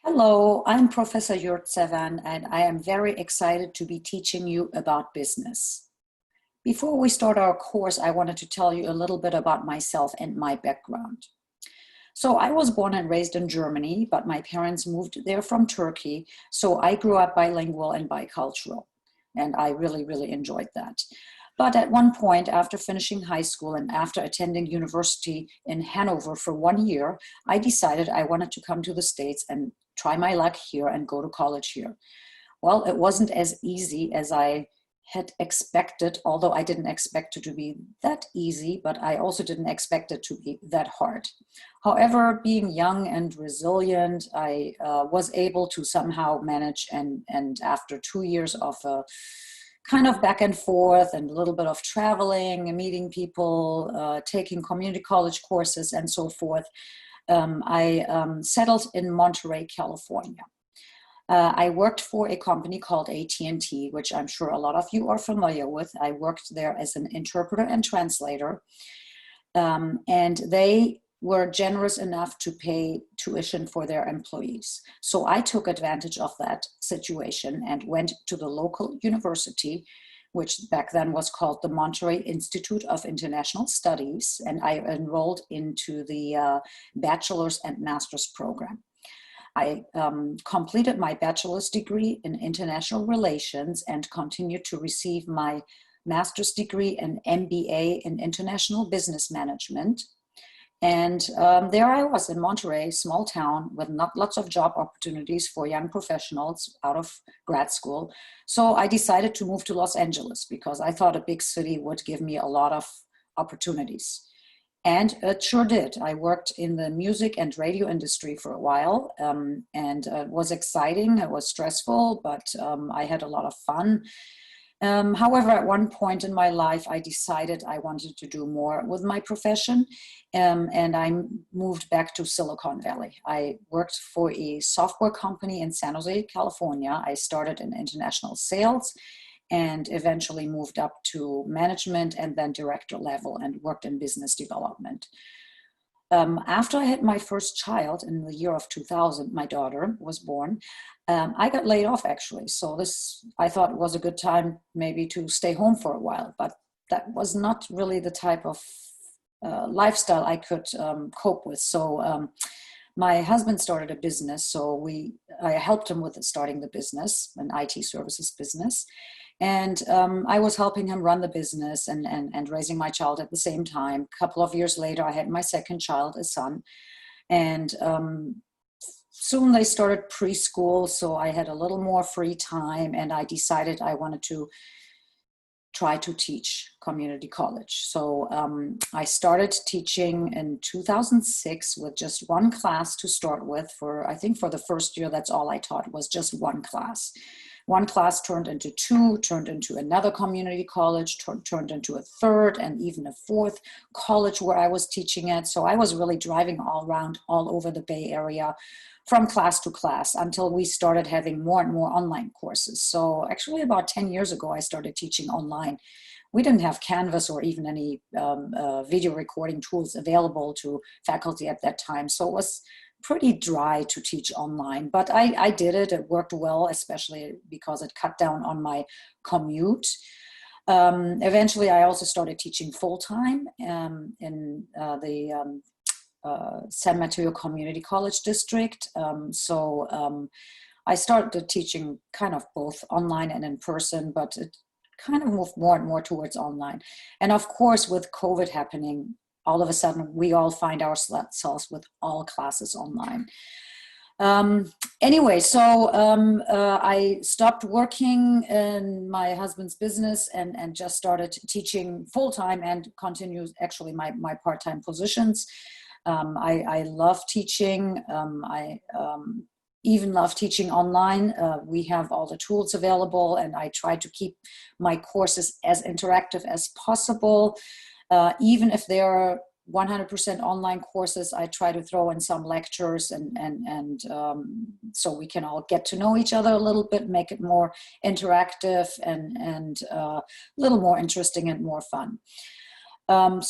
Hello, I'm Professor Yurtseven, and I am very excited to be teaching you about business. Before we start our course, I wanted to tell you a little bit about myself and my background. So I was born and raised in Germany, but my parents moved there from Turkey, so I grew up bilingual and bicultural, and I really enjoyed that. But at one point, after finishing high school and after attending university in Hanover for 1 year, I decided I wanted to come to the States and try my luck here and go to college here. Well, it wasn't as easy as I had expected, although I didn't expect it to be that easy, but I also didn't expect it to be that hard. However, being young and resilient, I was able to somehow manage, and after 2 years of kind of back and forth and a little bit of traveling and meeting people, taking community college courses and so forth, I settled in Monterey, California. I worked for a company called AT&T, which I'm sure a lot of you are familiar with. I worked there as an interpreter and translator, and they were generous enough to pay tuition for their employees. So I took advantage of that situation and went to the local university, which back then was called the Monterey Institute of International Studies, and I enrolled into the bachelor's and master's program. I completed my bachelor's degree in international relations and continued to receive my master's degree and MBA in international business management. And there I was in Monterey, small town with not lots of job opportunities for young professionals out of grad school. So I decided to move to Los Angeles because I thought a big city would give me a lot of opportunities. And it sure did. I worked in the music and radio industry for a while, and it was exciting. It was stressful, but I had a lot of fun. However, at one point in my life, I decided I wanted to do more with my profession, and I moved back to Silicon Valley. I worked for a software company in San Jose, California. I started in international sales and eventually moved up to management and then director level and worked in business development. After I had my first child in the year of 2000, my daughter was born, I got laid off actually. So this, I thought, was a good time maybe to stay home for a while, but that was not really the type of lifestyle I could cope with. So my husband started a business, so I helped him with starting the business, an IT services business. And I was helping him run the business and raising my child at the same time. A couple of years later, I had my second child, a son. And soon they started preschool, so I had a little more free time, and I decided I wanted to try to teach community college. So I started teaching in 2006 with just one class to start with. I think for the first year, that's all I taught was just one class. One class turned into two, turned into another community college, turned into a third and even a fourth college where I was teaching at. So I was really driving all around all over the Bay Area from class to class until we started having more and more online courses. So actually about 10 years ago, I started teaching online. We didn't have Canvas or even any video recording tools available to faculty at that time. So it was pretty dry to teach online, but I did it. It worked well, especially because it cut down on my commute. Eventually, I also started teaching full-time in the San Mateo Community College District. I started teaching kind of both online and in person, but it kind of moved more and more towards online. And of course, with COVID happening, all of a sudden, we all find ourselves with all classes online. Anyway, so I stopped working in my husband's business and just started teaching full-time and continued actually my part-time positions. I love teaching. I even love teaching online. We have all the tools available, and I try to keep my courses as interactive as possible. Even if they are 100% online courses, I try to throw in some lectures and so we can all get to know each other a little bit, make it more interactive and a little more interesting and more fun. I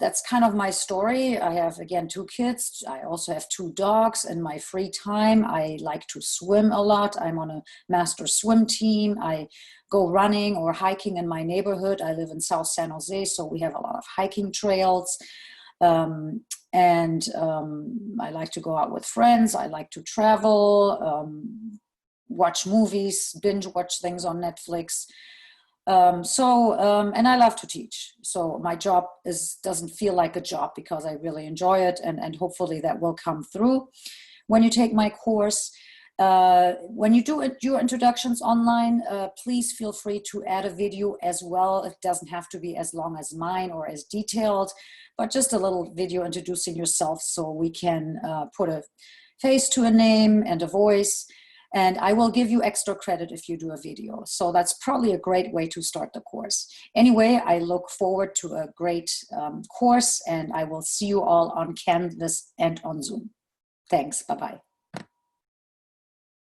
that's kind of my story. I have, again, 2 kids. I also have 2 dogs. In my free time, I like to swim a lot. I'm on a master swim team. I go running or hiking in my neighborhood. I live in South San Jose, so we have a lot of hiking trails. I like to go out with friends. I like to travel, watch movies, binge watch things on Netflix. And I love to teach. So my job doesn't feel like a job because I really enjoy it, and hopefully that will come through when you take my course. When you do your introductions online, please feel free to add a video as well. It doesn't have to be as long as mine or as detailed, but just a little video introducing yourself so we can put a face to a name and a voice. And I will give you extra credit if you do a video. So that's probably a great way to start the course. Anyway, I look forward to a great course, and I will see you all on Canvas and on Zoom. Thanks. Bye-bye.